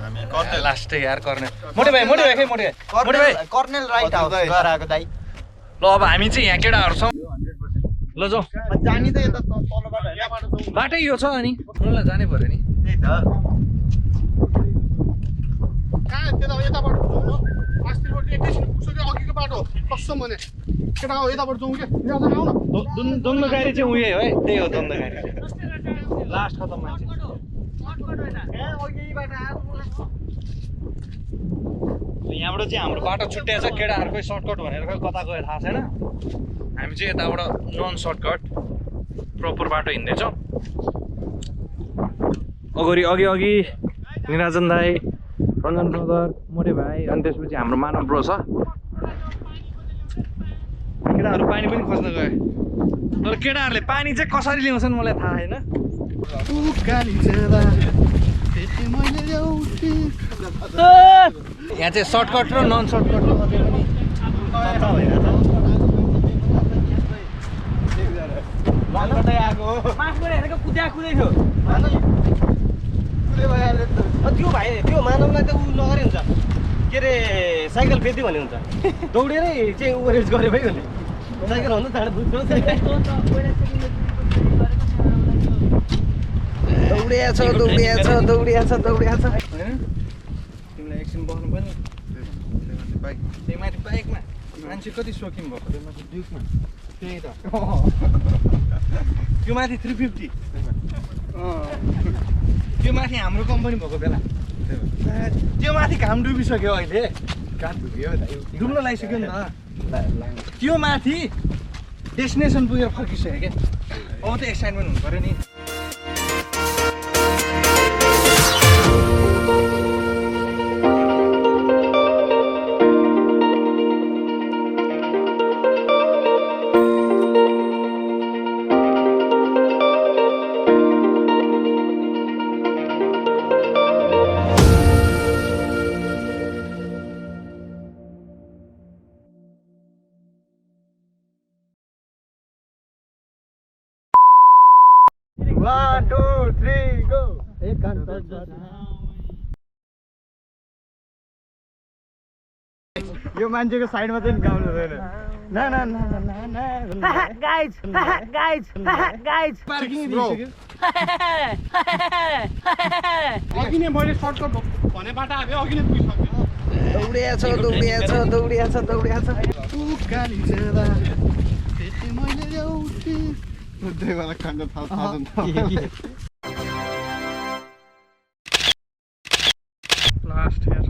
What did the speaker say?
Last यार kernel मोटे भाइ खै मोटे भाइ कर्नेल राइट हाउस गराएको दाइ ल अब हामी चाहिँ यहाँ केटाहरु छौं ल जाऊ जानी त यता तलबाट यहाँबाट जाऊ बाटै यो छ अनि ल जानै पर्यो नि त्यही त कहाँ त्यता यताबाट जाऊ न अस्तिबाट एकैछिन पुग्छ कि अघिको बाटो कसम भने केटा हो यताबाट जाऊ के यहाँ आउ न दन्दगारी चाहिँ उयो है त्यही हो दन्दगारी लास्ट खतम मान्छे यहाँबाट चाहिँ हाम्रो बाटो छुट्याएछ केटाहरुकै सर्टकट भनेर कता गयो थाहा छैन हामी चाहिँ यताबाट नन सर्टकट प्रपर बाटो हिँड्दैछौँ अघि निराजन दाई रञ्जन ब्रदर मोटे भाइ अनि त्यसपछि हाम्रो मानव ब्रो छ केटाहरु पानी पनि खोज्न गए तर केटाहरुले पानी चाहिँ कसरी ल्याउँछन् मलाई थाहा छैन यहाँ चाहिँ सर्टकट र नन सर्टकट त्यो भाइ त्यो मानवलाई त उ नगरे हुन्छ के अरे साइकल फेरि भन्ने हुन्छ दौडेरै चाहिँ ओभरेज गरे भाइ भने साइकल भन्दा चाँडो बुझ्नु दौडिया छ तिमीलाई एकछिन बस्नु पनि त्यही माथि बाइकमा मान्छे कति सोखिन भएको त्यो माथि ड्युकमा त्यही त त्यो माथि 350 त्यो माथि हाम्रो कम्पनी भएको बेला त्यो माथि घाम डुबिसक्यो अहिले डुब्न लागिसक्यो नि त त्यो माथि डेस्टिनेसन पुगेर फर्किसक्यो क्या अब त एक्साइटमेन्ट हुनु पर्यो नि One, two, three, go! यो मान्छेको साइडमा चाहिँ गाउनु हुँदैन guys अघि नै मैले सर्टकट भने बाटो आयो अघि नै पुगिसक्यो दौडिया छ त्यही बेला खान्छ थाहा लास्ट यार